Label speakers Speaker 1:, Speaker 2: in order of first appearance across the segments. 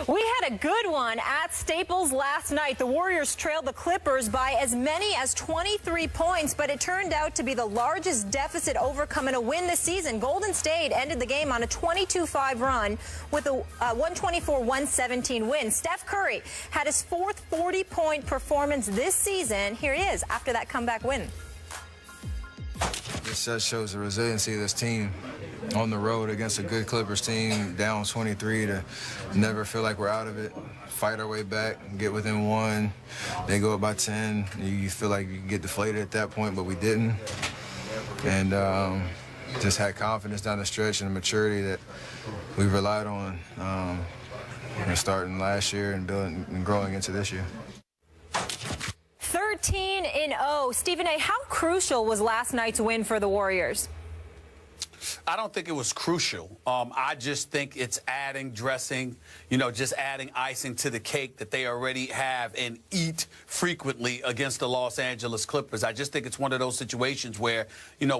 Speaker 1: We had a good one at Staples last night. The Warriors trailed the Clippers by as many as 23 points, but it turned out to be the largest deficit overcome in a win this season. Golden State ended the game on a 22-5 run with a 124-117 win. Steph Curry had his fourth 40-point performance this season. Here he is after that comeback win.
Speaker 2: This just shows the resiliency of this team on the road against a good Clippers team, down 23, to never feel like we're out of it, fight our way back, get within one. They go up by 10. You feel like you get deflated at that point, but we didn't. And just had confidence down the stretch and the maturity that we relied on starting last year and building and growing into this year.
Speaker 1: 13-0. Stephen A., how crucial was last night's win for the Warriors?
Speaker 3: I don't think it was crucial. I just think it's adding dressing, just adding icing to the cake that they already have and eat frequently against the Los Angeles Clippers. I just think it's one of those situations where,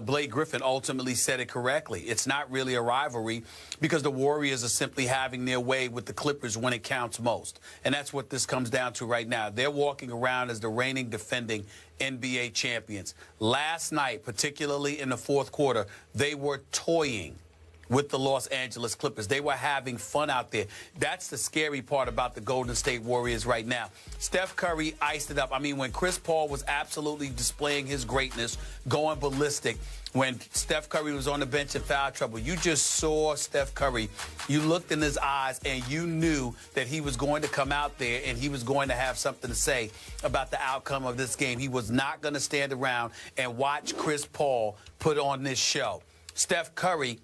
Speaker 3: Blake Griffin ultimately said it correctly. It's not really a rivalry because the Warriors are simply having their way with the Clippers when it counts most. And that's what this comes down to right now. They're walking around as the reigning defending NBA champions. Last night, particularly in the fourth quarter, they were toying with the Los Angeles Clippers. They were having fun out there. That's the scary part about the Golden State Warriors right now. Steph Curry iced it up. I mean, when Chris Paul was absolutely displaying his greatness, going ballistic, when Steph Curry was on the bench in foul trouble, you just saw Steph Curry. You looked in his eyes and you knew that he was going to come out there and he was going to have something to say about the outcome of this game. He was not going to stand around and watch Chris Paul put on this show. Steph Curry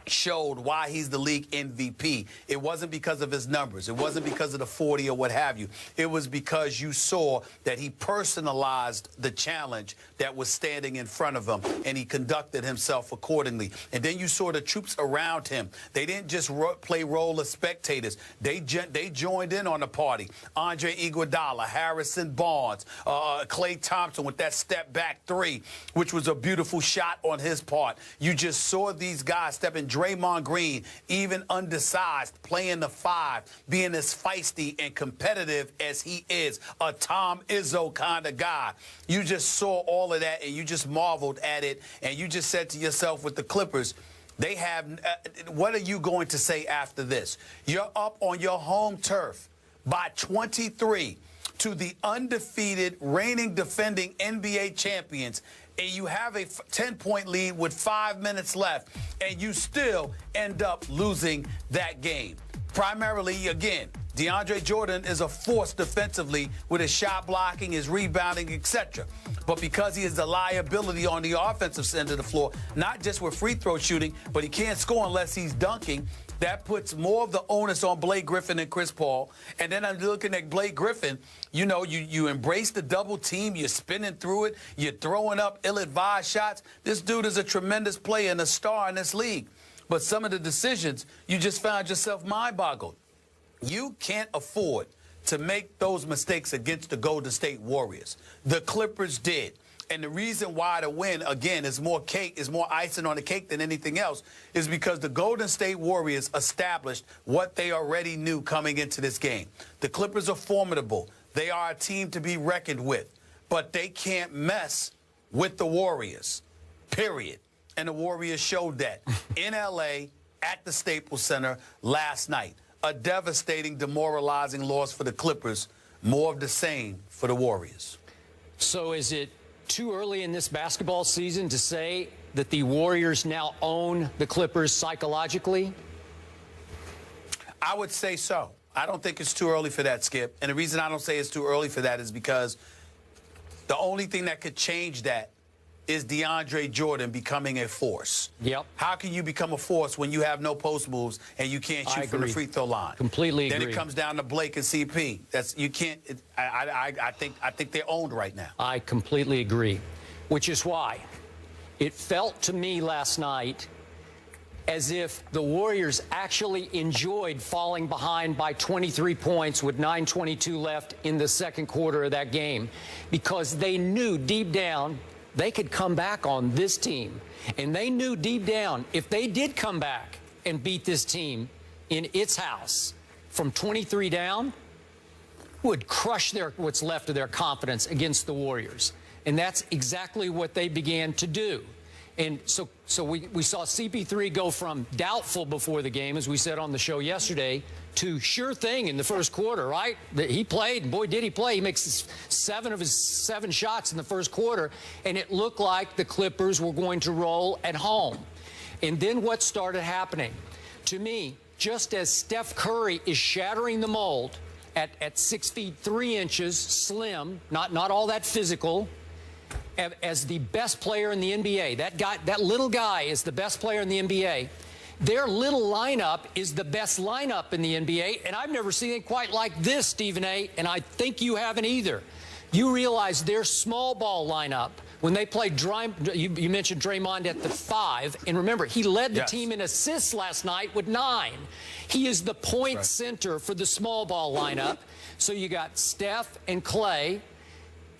Speaker 3: showed why he's the league MVP. It wasn't because of his numbers. It wasn't because of the 40 or what have you. It was because you saw that he personalized the challenge that was standing in front of him, and he conducted himself accordingly. And then you saw the troops around him. They didn't just play role as spectators. They joined in on the party. Andre Iguodala, Harrison Barnes, Klay Thompson with that step back three, which was a beautiful shot on his part. You just saw these guys stepping. Draymond Green, even undersized, playing the five, being as feisty and competitive as he is, a Tom Izzo kind of guy. You just saw all of that and you just marveled at it, and you just said to yourself, with the Clippers, they have, what are you going to say after this? You're up on your home turf by 23 to the undefeated, reigning, defending NBA champions, and you have a 10-point lead with 5 minutes left, and you still end up losing that game. Primarily, again, DeAndre Jordan is a force defensively with his shot blocking, his rebounding, etc. But because he is the liability on the offensive end of the floor, not just with free throw shooting, but he can't score unless he's dunking, that puts more of the onus on Blake Griffin and Chris Paul. And then I'm looking at Blake Griffin. You embrace the double team. You're spinning through it. You're throwing up ill-advised shots. This dude is a tremendous player and a star in this league. But some of the decisions, you just found yourself mind-boggled. You can't afford to make those mistakes against the Golden State Warriors. The Clippers did. And the reason why the win, again, is more icing on the cake than anything else, is because the Golden State Warriors established what they already knew coming into this game. The Clippers are formidable. They are a team to be reckoned with. But they can't mess with the Warriors, period. And the Warriors showed that in L.A. at the Staples Center last night. A devastating, demoralizing loss for the Clippers. More of the same for the Warriors.
Speaker 4: So is it too early in this basketball season to say that the Warriors now own the Clippers psychologically?
Speaker 3: I would say so. I don't think it's too early for that, Skip. And the reason I don't say it's too early for that is because the only thing that could change that is DeAndre Jordan becoming a force.
Speaker 4: Yep.
Speaker 3: How can you become a force when you have no post moves and you can't shoot from the free throw line?
Speaker 4: Completely agree.
Speaker 3: Then it comes down to Blake and CP. You can't. I think they're owned right now.
Speaker 4: I completely agree, which is why it felt to me last night as if the Warriors actually enjoyed falling behind by 23 points with 9:22 left in the second quarter of that game, because they knew deep down they could come back on this team. And they knew deep down if they did come back and beat this team in its house, from 23 down would crush what's left of their confidence against the Warriors. And that's exactly what they began to do. And so we saw CP3 go from doubtful before the game, as we said on the show yesterday, to sure thing in the first quarter, right? He played, and boy, did he play. He makes 7 of his 7 shots in the first quarter, and it looked like the Clippers were going to roll at home. And then what started happening? To me, just as Steph Curry is shattering the mold at 6 feet 3 inches, slim, not all that physical, as the best player in the NBA. That little guy is the best player in the NBA. Their little lineup is the best lineup in the NBA, and I've never seen it quite like this, Stephen A., and I think you haven't either. You realize their small ball lineup, when they played, you mentioned Draymond at the 5, and remember, he led the team in assists last night with 9. He is the point center for the small ball lineup. So you got Steph and Clay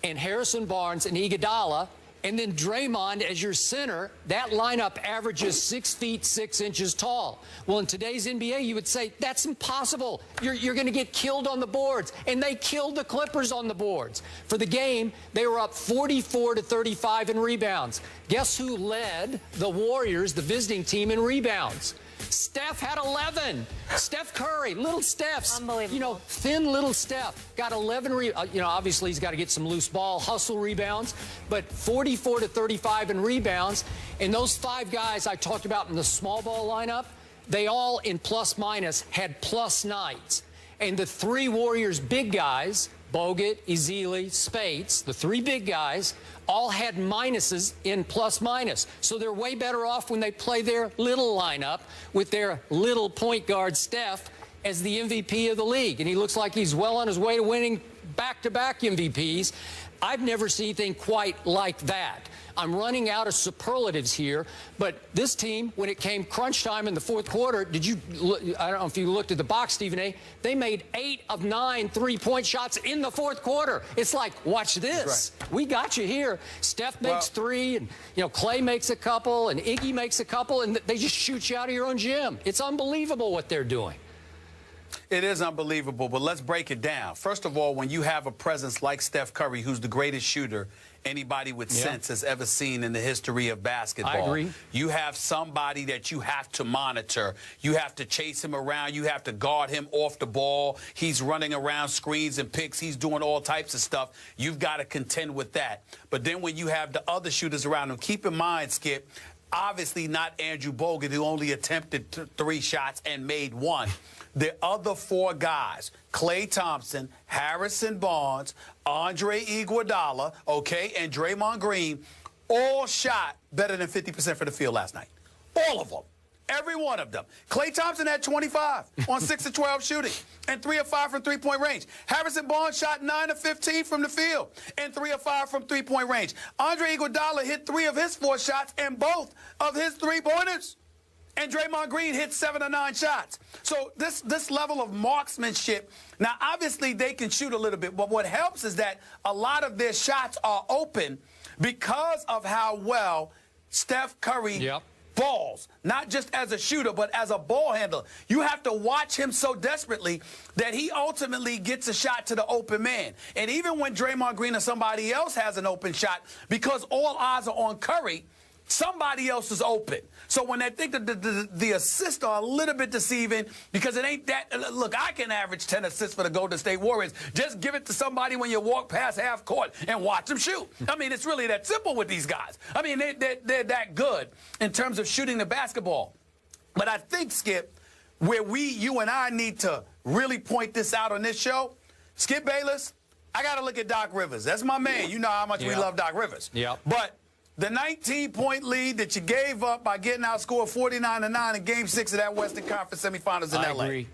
Speaker 4: and Harrison Barnes and Iguodala, and then Draymond as your center. That lineup averages 6 feet 6 inches tall. Well, in today's NBA, you would say that's impossible. You're going to get killed on the boards, and they killed the Clippers on the boards. For the game, they were up 44-35 in rebounds. Guess who led the Warriors, the visiting team, in rebounds? Steph had 11. Steph Curry, little Steph.
Speaker 1: Unbelievable.
Speaker 4: You know, thin little Steph got 11. You know, obviously he's got to get some loose ball, hustle rebounds, but 44-35 in rebounds. And those 5 guys I talked about in the small ball lineup, they all in plus minus had plus nights. And the 3 Warriors big guys, Bogut, Ezeli, Spates, the 3 big guys, all had minuses in plus minus. So they're way better off when they play their little lineup with their little point guard Steph as the MVP of the league. And he looks like he's well on his way to winning back-to-back MVPs. I've never seen anything quite like that. I'm running out of superlatives here, but this team, when it came crunch time in the fourth quarter, I don't know if you looked at the box, Stephen A., they made 8 of 9 3-point shots in the fourth quarter. It's like, watch this. Right. We got you here. Steph makes 3, and, you know, Clay makes a couple, and Iggy makes a couple, and they just shoot you out of your own gym. It's unbelievable what they're doing.
Speaker 3: It is unbelievable, but let's break it down. First of all, when you have a presence like Steph Curry, who's the greatest shooter anybody with sense has ever seen in the history of basketball.
Speaker 4: I agree.
Speaker 3: You have somebody that you have to monitor. You have to chase him around. You have to guard him off the ball. He's running around screens and picks. He's doing all types of stuff. You've got to contend with that. But then when you have the other shooters around him, keep in mind, Skip, obviously not Andrew Bogut, who only attempted 3 shots and made 1. The other 4 guys, Klay Thompson, Harrison Barnes, Andre Iguodala, and Draymond Green, all shot better than 50% for the field last night. All of them. Every one of them. Klay Thompson had 25 on 6 of 12 shooting and 3 of 5 from three-point range. Harrison Barnes shot 9 of 15 from the field and 3 of 5 from three-point range. Andre Iguodala hit 3 of his 4 shots and both of his 3-pointers. And Draymond Green hit 7 of 9 shots. So this level of marksmanship, now obviously they can shoot a little bit, but what helps is that a lot of their shots are open because of how well Steph Curry balls, not just as a shooter, but as a ball handler. You have to watch him so desperately that he ultimately gets a shot to the open man. And even when Draymond Green or somebody else has an open shot, because all eyes are on Curry, somebody else is open. So when they think that the assists are a little bit deceiving because it ain't that. Look, I can average 10 assists for the Golden State Warriors. Just give it to somebody when you walk past half court and watch them shoot. I mean, it's really that simple with these guys. I mean, they're that good in terms of shooting the basketball. But I think, Skip, where you and I need to really point this out on this show, Skip Bayless, I got to look at Doc Rivers. That's my man. You know how much we love Doc Rivers. But the 19-point lead that you gave up by getting outscored 49-9 in Game 6 of that Western Conference semifinals in L.A.
Speaker 4: Agree.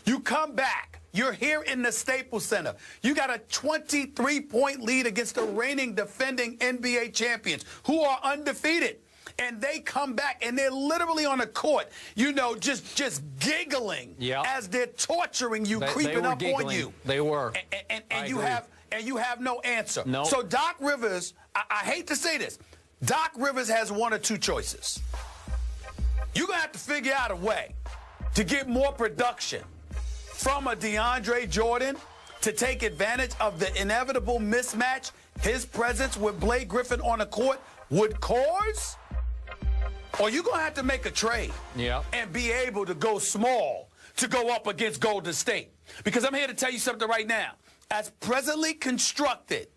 Speaker 3: You come back. You're here in the Staples Center. You got a 23-point lead against the reigning defending NBA champions who are undefeated. And they come back, and they're literally on the court, you know, just giggling as they're torturing you, creeping up on you.
Speaker 4: They were.
Speaker 3: And you have no answer.
Speaker 4: No.
Speaker 3: So Doc Rivers, I hate to say this, Doc Rivers has 1 or 2 choices. You're going to have to figure out a way to get more production from a DeAndre Jordan to take advantage of the inevitable mismatch his presence with Blake Griffin on the court would cause? Or you're going to have to make a trade and be able to go small to go up against Golden State. Because I'm here to tell you something right now. As presently constructed,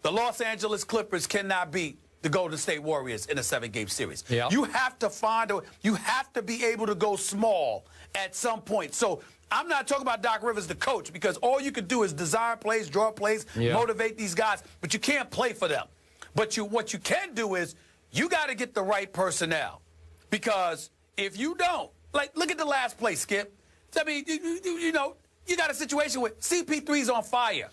Speaker 3: the Los Angeles Clippers cannot beat the Golden State Warriors in a 7-game series. You have to you have to be able to go small at some point. So I'm not talking about Doc Rivers, the coach, because all you can do is design plays, draw plays, motivate these guys, but you can't play for them. But what you can do is you got to get the right personnel, because if you don't, like, look at the last play, Skip. I mean, you know, you got a situation where CP3's on fire,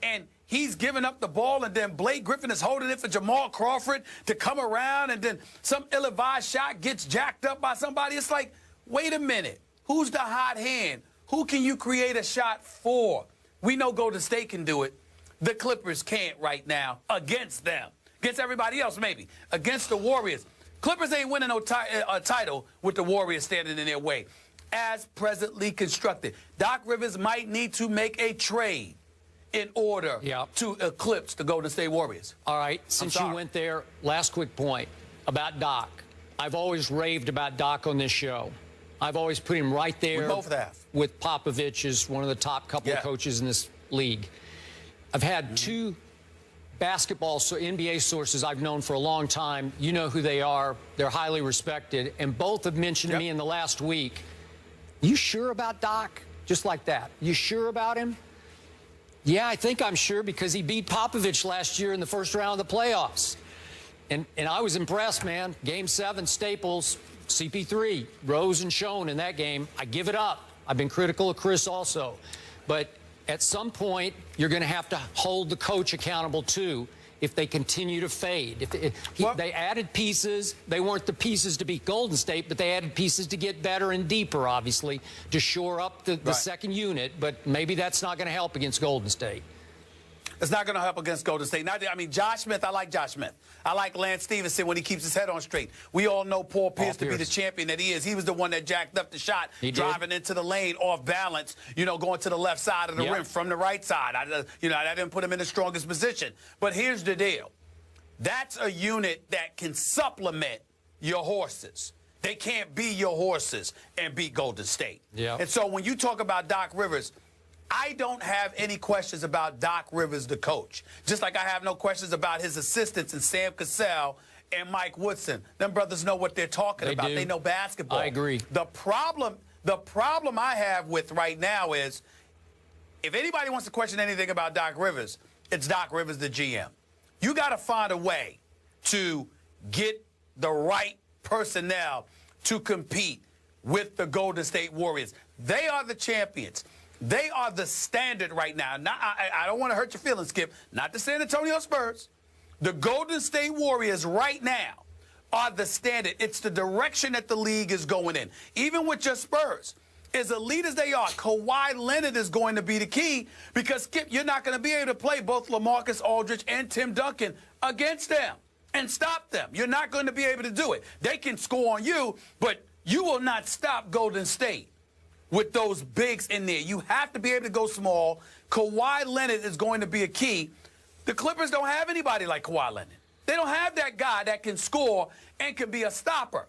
Speaker 3: and he's giving up the ball, and then Blake Griffin is holding it for Jamal Crawford to come around, and then some ill-advised shot gets jacked up by somebody. It's like, wait a minute. Who's the hot hand? Who can you create a shot for? We know Golden State can do it. The Clippers can't right now against them. Against everybody else, maybe. Against the Warriors. Clippers ain't winning no title with the Warriors standing in their way. As presently constructed, Doc Rivers might need to make a trade in order to eclipse the Golden State Warriors.
Speaker 4: All right, since you went there, last quick point about Doc. I've always raved about Doc on this show. I've always put him right there
Speaker 3: we both have.
Speaker 4: With Popovich as one of the top couple of coaches in this league. I've had two basketball, NBA sources I've known for a long time. You know who they are. They're highly respected. And both have mentioned to me in the last week, you sure about Doc? Just like that. You sure about him? Yeah, I think I'm sure, because he beat Popovich last year in the first round of the playoffs. And I was impressed, man. Game 7, Staples, CP3, rose and shone in that game. I give it up. I've been critical of Chris also. But at some point, you're going to have to hold the coach accountable, too, if they continue to fade. They added pieces. They weren't the pieces to beat Golden State, but they added pieces to get better and deeper, obviously, to shore up the second unit. But maybe that's not going to help against Golden State.
Speaker 3: It's not going to help against Golden State. I mean, Josh Smith, I like Josh Smith. I like Lance Stevenson when he keeps his head on straight. We all know Paul Pierce to be the champion that he is. He was the one that jacked up the shot, driving into the lane off balance, you know, going to the left side of the rim from the right side. I didn't put him in the strongest position. But here's the deal. That's a unit that can supplement your horses. They can't be your horses and beat Golden State. And so when you talk about Doc Rivers, I don't have any questions about Doc Rivers, the coach. Just like I have no questions about his assistants and Sam Cassell and Mike Woodson. Them brothers know what they're talking about. They know basketball.
Speaker 4: I agree.
Speaker 3: The problem I have with right now is, if anybody wants to question anything about Doc Rivers, it's Doc Rivers, the GM. You got to find a way to get the right personnel to compete with the Golden State Warriors. They are the champions. They are the standard right now. I don't want to hurt your feelings, Skip. Not the San Antonio Spurs. The Golden State Warriors right now are the standard. It's the direction that the league is going in. Even with your Spurs, as elite as they are, Kawhi Leonard is going to be the key, because, Skip, you're not going to be able to play both LaMarcus Aldridge and Tim Duncan against them and stop them. You're not going to be able to do it. They can score on you, but you will not stop Golden State with those bigs in there. You have to be able to go small. Kawhi Leonard is going to be a key. The Clippers don't have anybody like Kawhi Leonard. They don't have that guy that can score and can be a stopper.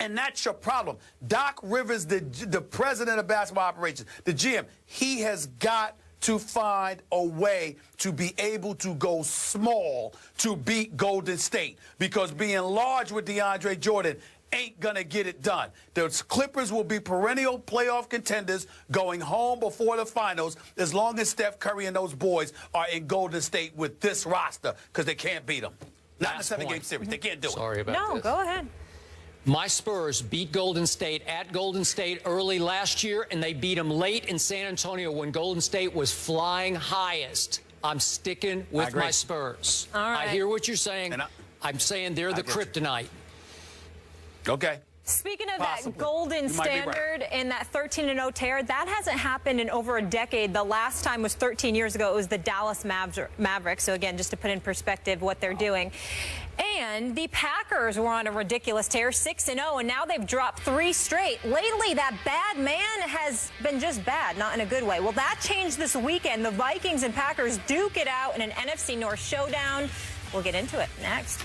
Speaker 3: And that's your problem. Doc Rivers, the president of basketball operations, the GM, he has got to find a way to be able to go small to beat Golden State, because being large with DeAndre Jordan ain't gonna get it done. The Clippers will be perennial playoff contenders going home before the finals as long as Steph Curry and those boys are in Golden State with this roster, because they can't beat them. Not in a 7-game series. They can't do it.
Speaker 4: Sorry about
Speaker 1: this. No, go ahead.
Speaker 4: My Spurs beat Golden State at Golden State early last year, and they beat them late in San Antonio when Golden State was flying highest. I'm sticking with my Spurs.
Speaker 1: All right.
Speaker 4: I hear what you're saying. I'm saying they're the kryptonite.
Speaker 3: Okay.
Speaker 1: Speaking of
Speaker 3: Possibly.
Speaker 1: that golden
Speaker 3: You might be right.
Speaker 1: standard and that 13-0 tear, that hasn't happened in over a decade. The last time was 13 years ago. It was the Dallas Mavericks. So, again, just to put in perspective what they're doing. And the Packers were on a ridiculous tear, 6-0, and now they've dropped 3 straight. Lately, that bad man has been just bad, not in a good way. Well, that changed this weekend. The Vikings and Packers duke it out in an NFC North showdown. We'll get into it next.